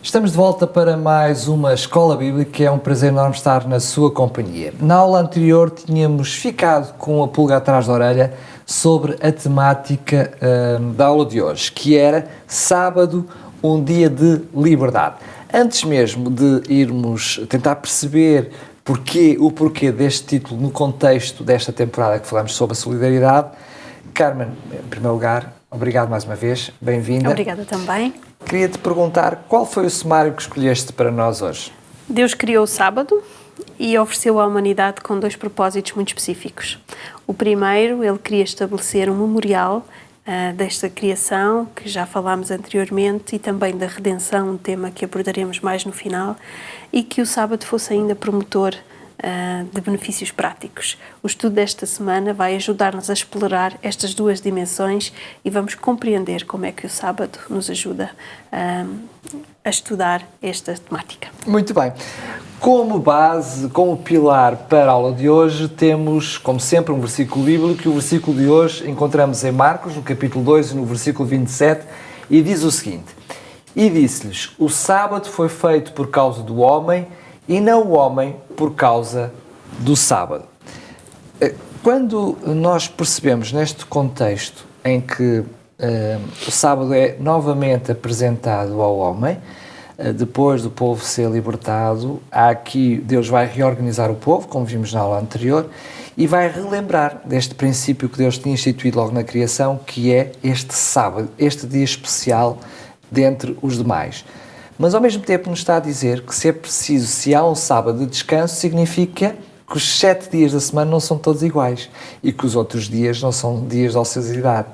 Estamos de volta para mais uma Escola Bíblica. É um prazer enorme estar na sua companhia. Na aula anterior tínhamos ficado com a pulga atrás da orelha sobre a temática da aula de hoje, que era sábado, um dia de liberdade. Antes mesmo de irmos tentar perceber o porquê deste título no contexto desta temporada que falamos sobre a solidariedade, Carmen, em primeiro lugar, obrigado mais uma vez, bem-vinda. Obrigada também. Queria-te perguntar qual foi o sumário que escolheste para nós hoje? Deus criou o sábado e ofereceu à humanidade com dois propósitos muito específicos. O primeiro, ele queria estabelecer um memorial desta criação, que já falámos anteriormente, e também da redenção, um tema que abordaremos mais no final, e que o sábado fosse ainda promotor de benefícios práticos. O estudo desta semana vai ajudar-nos a explorar estas duas dimensões e vamos compreender como é que o sábado nos ajuda a estudar esta temática. Muito bem. Como base, como pilar para a aula de hoje, temos, como sempre, um versículo bíblico, e o versículo de hoje encontramos em Marcos, no capítulo 2, no versículo 27, e diz o seguinte: E disse-lhes, o sábado foi feito por causa do homem, e não o homem por causa do sábado. Quando nós percebemos neste contexto em que o sábado é novamente apresentado ao homem, depois do povo ser libertado, Deus vai reorganizar o povo, como vimos na aula anterior, e vai relembrar deste princípio que Deus tinha instituído logo na criação, que é este sábado, este dia especial dentre os demais. Mas ao mesmo tempo nos está a dizer que se há um sábado de descanso, significa que os 7 dias da semana não são todos iguais e que os outros dias não são dias de ociosidade.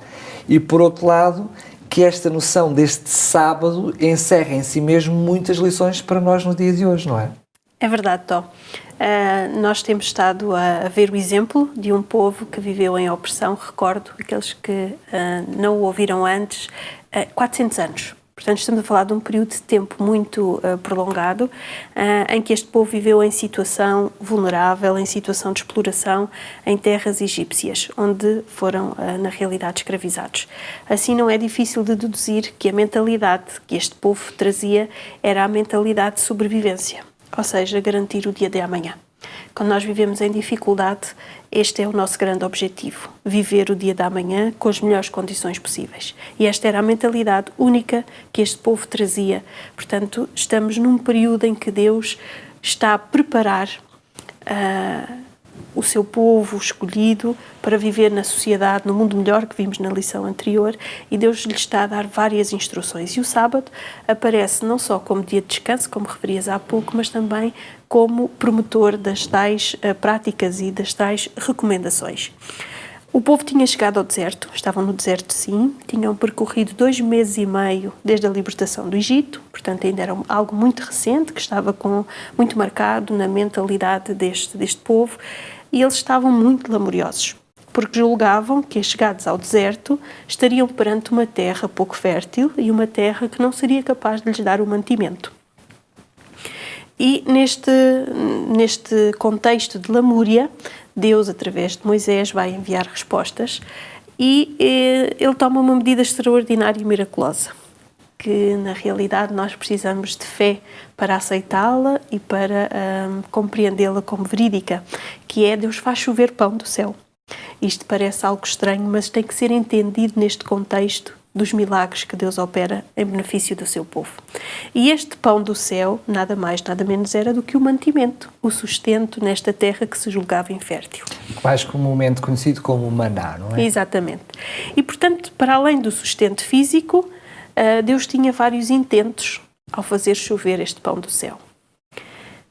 E por outro lado, que esta noção deste sábado encerra em si mesmo muitas lições para nós no dia de hoje, não é? É verdade, Tó. Nós temos estado a ver o exemplo de um povo que viveu em opressão, recordo, aqueles que não o ouviram antes, 400 anos. Portanto, estamos a falar de um período de tempo muito prolongado, em que este povo viveu em situação vulnerável, em situação de exploração em terras egípcias, onde foram, na realidade, escravizados. Assim, não é difícil de deduzir que a mentalidade que este povo trazia era a mentalidade de sobrevivência, ou seja, garantir o dia de amanhã. Quando nós vivemos em dificuldade, este é o nosso grande objetivo, viver o dia da manhã com as melhores condições possíveis. E esta era a mentalidade única que este povo trazia. Portanto, estamos num período em que Deus está a preparar o seu povo escolhido para viver na sociedade, no mundo melhor, que vimos na lição anterior, e Deus lhe está a dar várias instruções. E o sábado aparece não só como dia de descanso, como referias há pouco, mas também como promotor das tais práticas e das tais recomendações. O povo tinha chegado ao deserto, estavam no deserto sim, tinham percorrido 2 meses e meio desde a libertação do Egito, portanto ainda era algo muito recente, que estava muito marcado na mentalidade deste povo, e eles estavam muito lamuriosos, porque julgavam que, chegados ao deserto, estariam perante uma terra pouco fértil e uma terra que não seria capaz de lhes dar o mantimento. E neste contexto de lamúria, Deus, através de Moisés, vai enviar respostas e ele toma uma medida extraordinária e miraculosa, que na realidade nós precisamos de fé para aceitá-la e para compreendê-la como verídica, que é: Deus faz chover pão do céu. Isto parece algo estranho, mas tem que ser entendido neste contexto dos milagres que Deus opera em benefício do seu povo. E este pão do céu, nada mais, nada menos, era do que o mantimento, o sustento nesta terra que se julgava infértil. Mais comumente conhecido como maná, não é? Exatamente. E, portanto, para além do sustento físico, Deus tinha vários intentos ao fazer chover este pão do céu.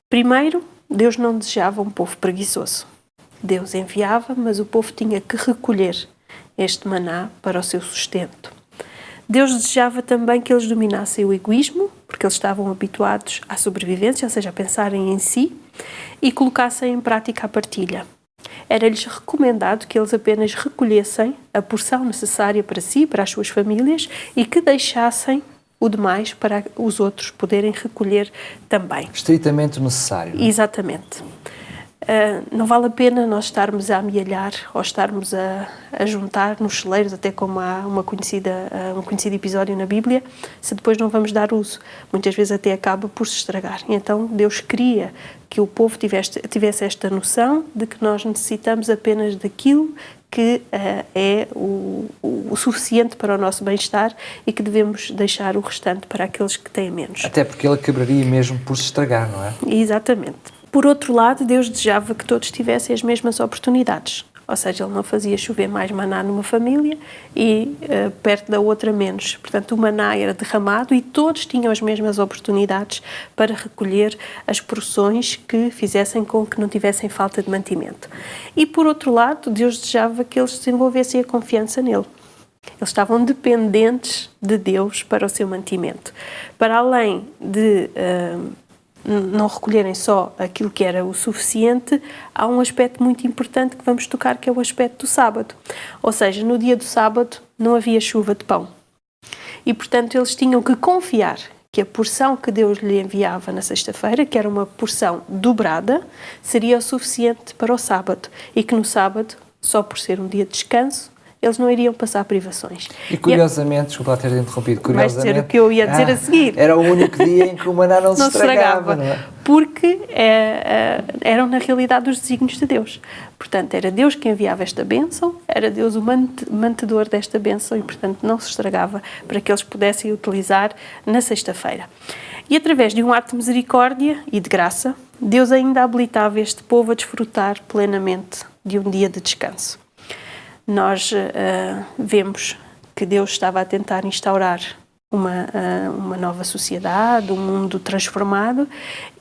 Primeiro, Deus não desejava um povo preguiçoso. Deus enviava, mas o povo tinha que recolher este maná para o seu sustento. Deus desejava também que eles dominassem o egoísmo, porque eles estavam habituados à sobrevivência, ou seja, a pensarem em si, e colocassem em prática a partilha. Era-lhes recomendado que eles apenas recolhessem a porção necessária para si, para as suas famílias, e que deixassem o demais para os outros poderem recolher também. Estritamente necessário. Não é? Exatamente. Não vale a pena nós estarmos a amealhar ou estarmos a juntar nos celeiros, até como há um conhecido episódio na Bíblia, se depois não vamos dar uso. Muitas vezes até acaba por se estragar. E então Deus queria que o povo tivesse esta noção de que nós necessitamos apenas daquilo que é o suficiente para o nosso bem-estar e que devemos deixar o restante para aqueles que têm menos. Até porque ele acabaria mesmo por se estragar, não é? Exatamente. Por outro lado, Deus desejava que todos tivessem as mesmas oportunidades. Ou seja, Ele não fazia chover mais maná numa família e perto da outra menos. Portanto, o maná era derramado e todos tinham as mesmas oportunidades para recolher as porções que fizessem com que não tivessem falta de mantimento. E, por outro lado, Deus desejava que eles desenvolvessem a confiança nele. Eles estavam dependentes de Deus para o seu mantimento. Para além de não recolherem só aquilo que era o suficiente, há um aspecto muito importante que vamos tocar, que é o aspecto do sábado. Ou seja, no dia do sábado não havia chuva de pão. E, portanto, eles tinham que confiar que a porção que Deus lhe enviava na sexta-feira, que era uma porção dobrada, seria o suficiente para o sábado. E que no sábado, só por ser um dia de descanso, eles não iriam passar privações. E curiosamente, desculpa ter interrompido, vais dizer o que eu ia dizer a seguir. Era o único dia em que o maná não se estragava, não é? Porque eram na realidade os desígnios de Deus. Portanto, era Deus que enviava esta bênção, era Deus o mantedor desta bênção e, portanto, não se estragava para que eles pudessem utilizar na sexta-feira. E através de um ato de misericórdia e de graça, Deus ainda habilitava este povo a desfrutar plenamente de um dia de descanso. Nós vemos que Deus estava a tentar instaurar uma nova sociedade, um mundo transformado,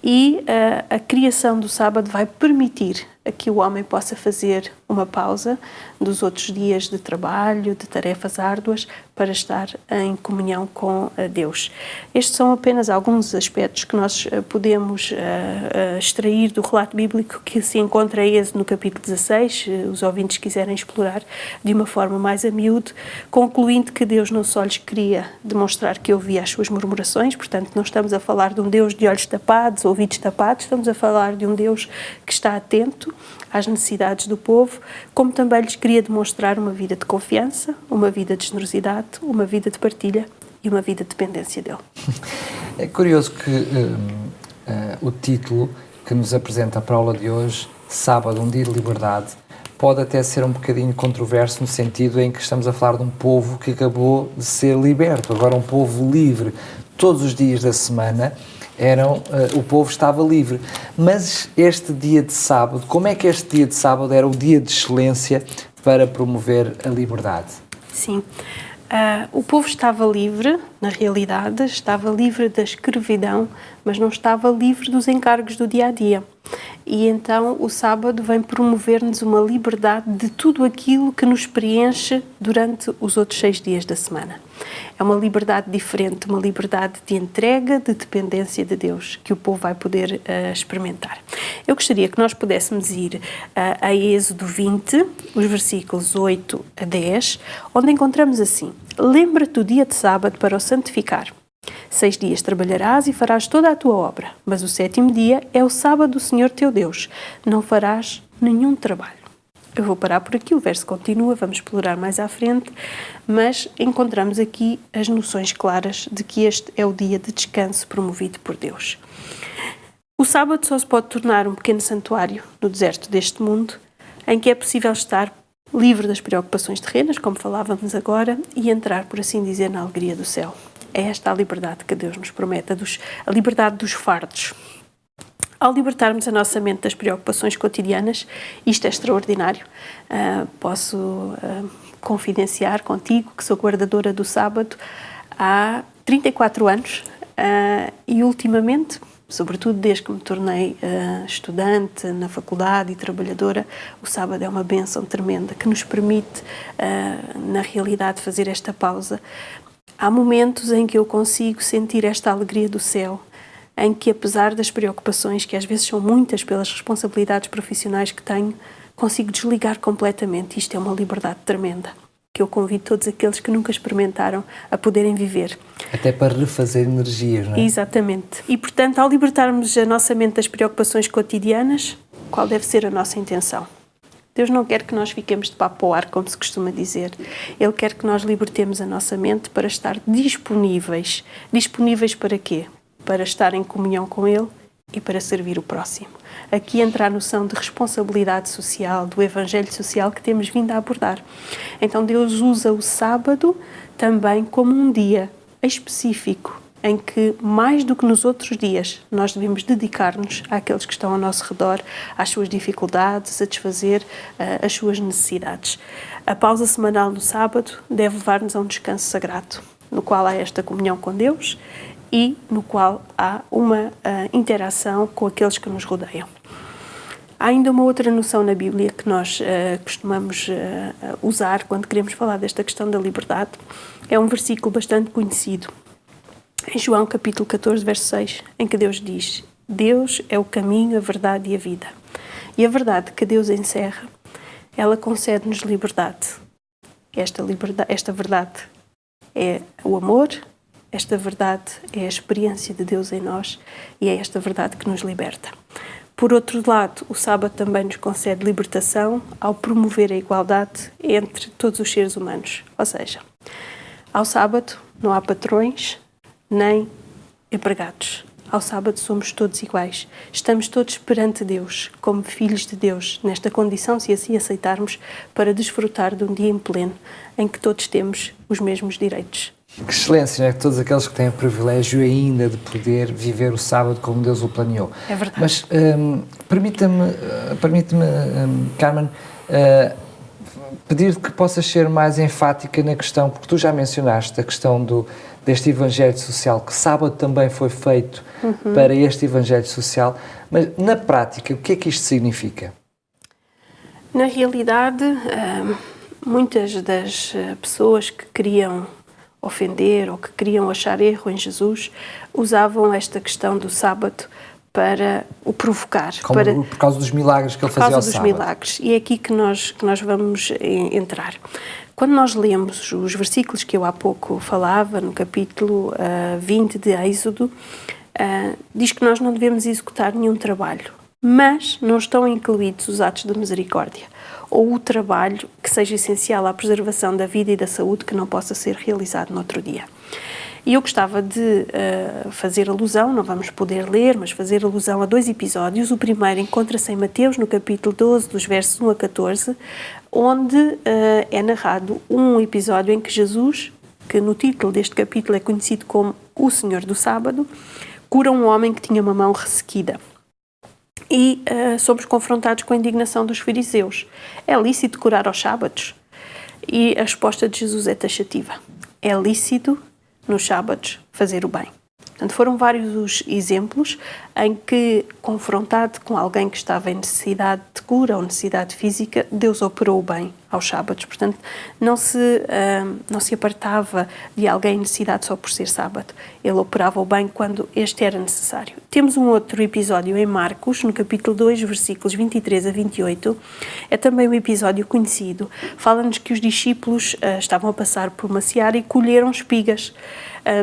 e a criação do sábado vai permitir a que o homem possa fazer uma pausa dos outros dias de trabalho, de tarefas árduas, para estar em comunhão com Deus. Estes são apenas alguns aspectos que nós podemos extrair do relato bíblico que se encontra em Êxodo no capítulo 16, os ouvintes quiserem explorar de uma forma mais a miúdo, concluindo que Deus não só lhes queria demonstrar que ouvia as suas murmurações, portanto não estamos a falar de um Deus de olhos tapados, ouvidos tapados, estamos a falar de um Deus que está atento às necessidades do povo, como também lhes queria demonstrar uma vida de confiança, uma vida de generosidade, uma vida de partilha e uma vida de dependência dele. É curioso que o título que nos apresenta para a aula de hoje, Sábado, um dia de liberdade, pode até ser um bocadinho controverso no sentido em que estamos a falar de um povo que acabou de ser liberto, agora um povo livre. Todos os dias da semana o povo estava livre. Mas este dia de sábado, como é que este dia de sábado era o dia de excelência para promover a liberdade? Sim. O povo estava livre, na realidade, estava livre da escravidão, mas não estava livre dos encargos do dia-a-dia. E então o sábado vem promover-nos uma liberdade de tudo aquilo que nos preenche durante os outros 6 dias da semana. É uma liberdade diferente, uma liberdade de entrega, de dependência de Deus, que o povo vai poder experimentar. Eu gostaria que nós pudéssemos ir a Êxodo 20, os versículos 8 a 10, onde encontramos assim: lembra-te do dia de sábado para o santificar. 6 dias trabalharás e farás toda a tua obra, mas o 7º dia é o sábado do Senhor teu Deus. Não farás nenhum trabalho. Eu vou parar por aqui, o verso continua, vamos explorar mais à frente, mas encontramos aqui as noções claras de que este é o dia de descanso promovido por Deus. O sábado só se pode tornar um pequeno santuário no deserto deste mundo, em que é possível estar livre das preocupações terrenas, como falávamos agora, e entrar, por assim dizer, na alegria do céu. É esta a liberdade que Deus nos promete, a liberdade dos fardos. Ao libertarmos a nossa mente das preocupações cotidianas, isto é extraordinário. Posso confidenciar contigo que sou guardadora do sábado há 34 anos e ultimamente, sobretudo desde que me tornei estudante na faculdade e trabalhadora, o sábado é uma bênção tremenda que nos permite, na realidade, fazer esta pausa. Há momentos em que eu consigo sentir esta alegria do céu, em que, apesar das preocupações, que às vezes são muitas pelas responsabilidades profissionais que tenho, consigo desligar completamente. Isto é uma liberdade tremenda, que eu convido todos aqueles que nunca experimentaram a poderem viver. Até para refazer energias, não é? Exatamente. E, portanto, ao libertarmos a nossa mente das preocupações cotidianas, qual deve ser a nossa intenção. Deus não quer que nós fiquemos de papo ao ar, como se costuma dizer. Ele quer que nós libertemos a nossa mente para estar disponíveis. Disponíveis para quê? Para estar em comunhão com Ele e para servir o próximo. Aqui entra a noção de responsabilidade social, do evangelho social que temos vindo a abordar. Então Deus usa o sábado também como um dia específico, em que, mais do que nos outros dias, nós devemos dedicar-nos àqueles que estão ao nosso redor, às suas dificuldades, a satisfazer as suas necessidades. A pausa semanal no sábado deve levar-nos a um descanso sagrado, no qual há esta comunhão com Deus e no qual há uma interação com aqueles que nos rodeiam. Há ainda uma outra noção na Bíblia que nós costumamos usar quando queremos falar desta questão da liberdade. É um versículo bastante conhecido, em João capítulo 14, verso 6, em que Deus diz: Deus é o caminho, a verdade e a vida. E a verdade que Deus encerra, ela concede-nos liberdade. Esta verdade é o amor, esta verdade é a experiência de Deus em nós e é esta verdade que nos liberta. Por outro lado, o sábado também nos concede libertação ao promover a igualdade entre todos os seres humanos. Ou seja, ao sábado não há patrões nem empregados. Ao sábado somos todos iguais. Estamos todos perante Deus, como filhos de Deus, nesta condição, se assim aceitarmos, para desfrutar de um dia em pleno, em que todos temos os mesmos direitos. Que excelência, né? Todos aqueles que têm o privilégio ainda de poder viver o sábado como Deus o planeou. É verdade. Mas permite-me, Carmen, pedir que possas ser mais enfática na questão, porque tu já mencionaste a questão deste evangelho social, que sábado também foi feito para este evangelho social, mas na prática, o que é que isto significa? Na realidade, muitas das pessoas que queriam ofender ou que queriam achar erro em Jesus usavam esta questão do sábado para o provocar. Por causa dos milagres que ele fazia ao sábado. Por causa dos milagres. E é aqui que nós vamos entrar. Quando nós lemos os versículos que eu há pouco falava, no capítulo 20 de Êxodo, diz que nós não devemos executar nenhum trabalho, mas não estão incluídos os atos de misericórdia ou o trabalho que seja essencial à preservação da vida e da saúde que não possa ser realizado no outro dia. E eu gostava de fazer alusão, não vamos poder ler, mas fazer alusão a 2 episódios. O primeiro encontra-se em Mateus, no capítulo 12, dos versos 1 a 14, onde é narrado um episódio em que Jesus, que no título deste capítulo é conhecido como o Senhor do Sábado, cura um homem que tinha uma mão ressequida. E somos confrontados com a indignação dos fariseus. É lícito curar aos sábados? E a resposta de Jesus é taxativa. É lícito, nos sábados, fazer o bem. Portanto, foram vários os exemplos em que, confrontado com alguém que estava em necessidade de cura ou necessidade física, Deus operou o bem aos sábados. Portanto, não se apartava de alguém em necessidade só por ser sábado. Ele operava o bem quando este era necessário. Temos um outro episódio em Marcos, no capítulo 2, versículos 23 a 28. É também um episódio conhecido. Fala-nos que os discípulos estavam a passar por uma seara e colheram espigas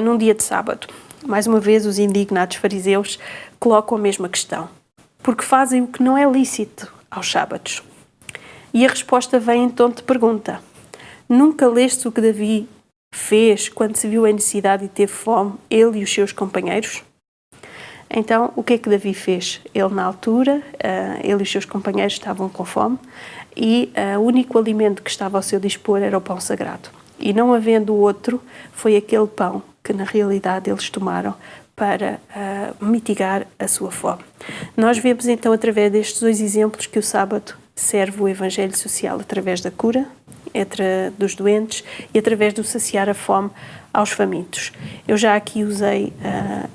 num dia de sábado. Mais uma vez, os indignados fariseus colocam a mesma questão. Porque fazem o que não é lícito aos sábados? E a resposta vem em tom de pergunta. Nunca leste o que Davi fez quando se viu em necessidade e teve fome, ele e os seus companheiros? Então, o que é que Davi fez? Ele, na altura, ele e os seus companheiros estavam com fome e o único alimento que estava ao seu dispor era o pão sagrado. E não havendo outro, foi aquele pão que na realidade eles tomaram para mitigar a sua fome. Nós vemos então através destes 2 exemplos que o sábado serve o evangelho social através da cura dos doentes e através do saciar a fome aos famintos. Eu já aqui usei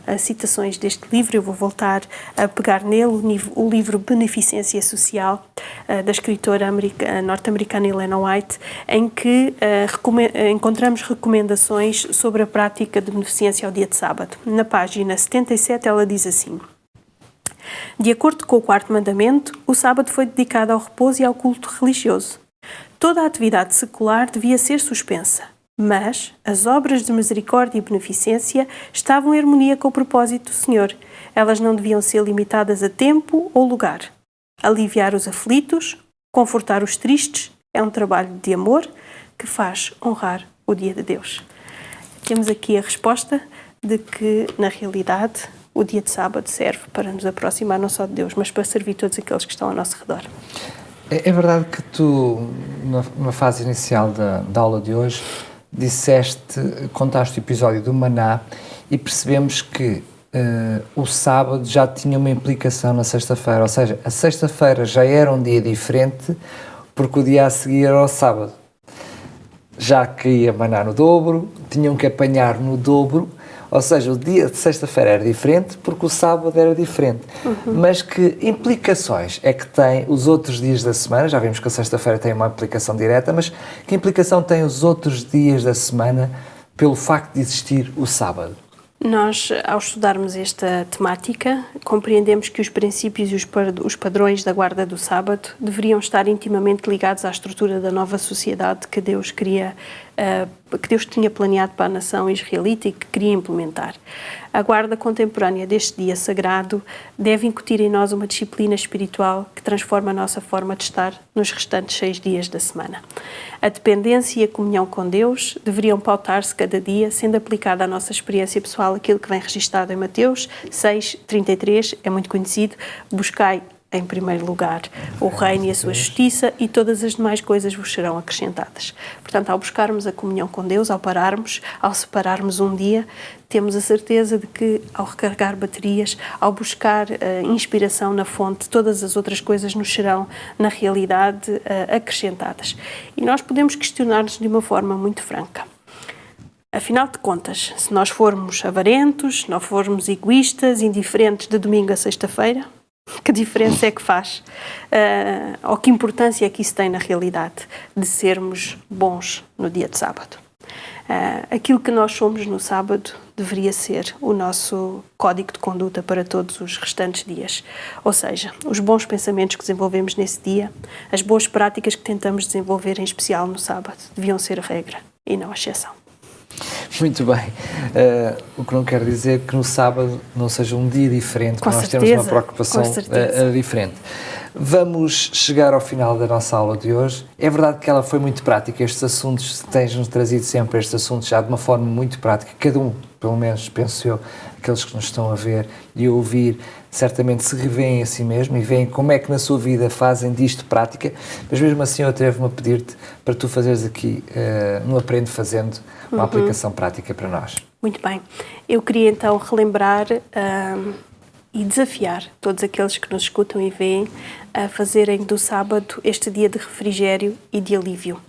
as citações deste livro, eu vou voltar a pegar nele, o livro Beneficência Social, da escritora norte-americana Ellen White, em que encontramos recomendações sobre a prática de beneficência ao dia de sábado. Na página 77 ela diz assim: de acordo com o 4º mandamento, o sábado foi dedicado ao repouso e ao culto religioso. Toda a atividade secular devia ser suspensa, mas as obras de misericórdia e beneficência estavam em harmonia com o propósito do Senhor. Elas não deviam ser limitadas a tempo ou lugar. aliviar os aflitos, confortar os tristes, é um trabalho de amor que faz honrar o dia de Deus. Temos aqui a resposta de que, na realidade, o dia de sábado serve para nos aproximar não só de Deus, mas para servir todos aqueles que estão ao nosso redor. É verdade que tu, na fase inicial da aula de hoje, contaste o episódio do maná e percebemos que o sábado já tinha uma implicação na sexta-feira, ou seja, a sexta-feira já era um dia diferente porque o dia a seguir era o sábado. Já caía maná no dobro, tinham que apanhar no dobro, ou seja, o dia de sexta-feira era diferente porque o sábado era diferente. Mas que implicações é que tem os outros dias da semana? Já vimos que a sexta-feira tem uma implicação direta, mas que implicação tem os outros dias da semana pelo facto de existir o sábado? Nós, ao estudarmos esta temática, compreendemos que os princípios e os padrões da guarda do sábado deveriam estar intimamente ligados à estrutura da nova sociedade que Deus tinha planeado para a nação israelita e que queria implementar. A guarda contemporânea deste dia sagrado deve incutir em nós uma disciplina espiritual que transforma a nossa forma de estar nos restantes 6 dias da semana. A dependência e a comunhão com Deus deveriam pautar-se cada dia, sendo aplicada à nossa experiência pessoal aquilo que vem registado em Mateus 6:33, é muito conhecido: buscai em primeiro lugar o reino e a sua justiça e todas as demais coisas vos serão acrescentadas. Portanto, ao buscarmos a comunhão com Deus, ao separarmos um dia, temos a certeza de que, ao recarregar baterias, ao buscar inspiração na fonte, todas as outras coisas nos serão, na realidade, acrescentadas. E nós podemos questionar-nos de uma forma muito franca. Afinal de contas, se nós formos avarentos, se nós formos egoístas, indiferentes de domingo a sexta-feira, que diferença é que faz? Ou que importância é que isso tem na realidade de sermos bons no dia de sábado? Aquilo que nós somos no sábado deveria ser o nosso código de conduta para todos os restantes dias. Ou seja, os bons pensamentos que desenvolvemos nesse dia, as boas práticas que tentamos desenvolver, em especial no sábado, deviam ser a regra e não a exceção. Muito bem. O que não quer dizer que no sábado não seja um dia diferente, que nós temos uma preocupação diferente. Vamos chegar ao final da nossa aula de hoje. É verdade que ela foi muito prática. Estes assuntos, tens-nos trazido sempre estes assuntos já de uma forma muito prática. Cada um, pelo menos, penso eu, aqueles que nos estão a ver e a ouvir, certamente se revêem a si mesmo e veem como é que na sua vida fazem disto prática, mas mesmo assim eu atrevo-me a pedir-te para tu fazeres aqui, no Aprende Fazendo, uma aplicação prática para nós. Muito bem. Eu queria então relembrar e desafiar todos aqueles que nos escutam e veem a fazerem do sábado este dia de refrigério e de alívio.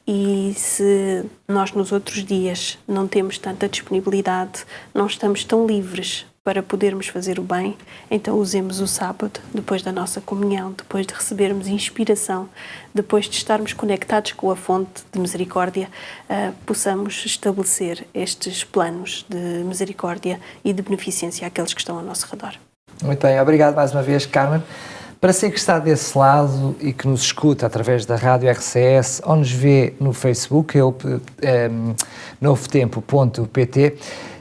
E se nós nos outros dias não temos tanta disponibilidade, não estamos tão livres para podermos fazer o bem, então usemos o sábado, depois da nossa comunhão, depois de recebermos inspiração, depois de estarmos conectados com a fonte de misericórdia, possamos estabelecer estes planos de misericórdia e de beneficência àqueles que estão ao nosso redor. Muito bem, obrigado mais uma vez, Carmen. Para si que está desse lado e que nos escuta através da Rádio RCS ou nos vê no Facebook, novotempo.pt,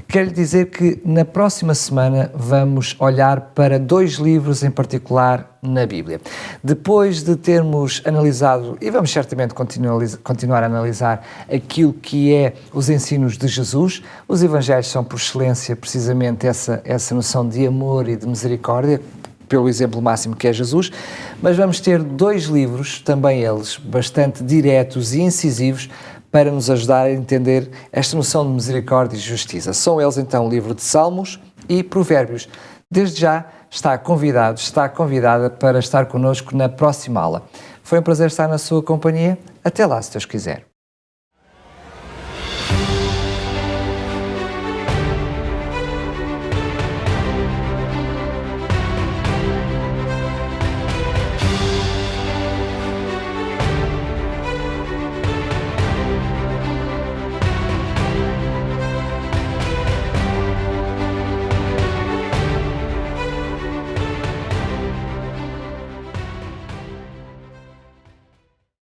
quero lhe dizer que na próxima semana vamos olhar para 2 livros em particular na Bíblia. Depois de termos analisado, e vamos certamente continuar a analisar aquilo que é os ensinos de Jesus, os Evangelhos são por excelência precisamente essa noção de amor e de misericórdia, pelo exemplo máximo que é Jesus, mas vamos ter 2 livros, também eles bastante diretos e incisivos, para nos ajudar a entender esta noção de misericórdia e justiça. São eles então o livro de Salmos e Provérbios. Desde já está convidada para estar connosco na próxima aula. Foi um prazer estar na sua companhia. Até lá, se Deus quiser.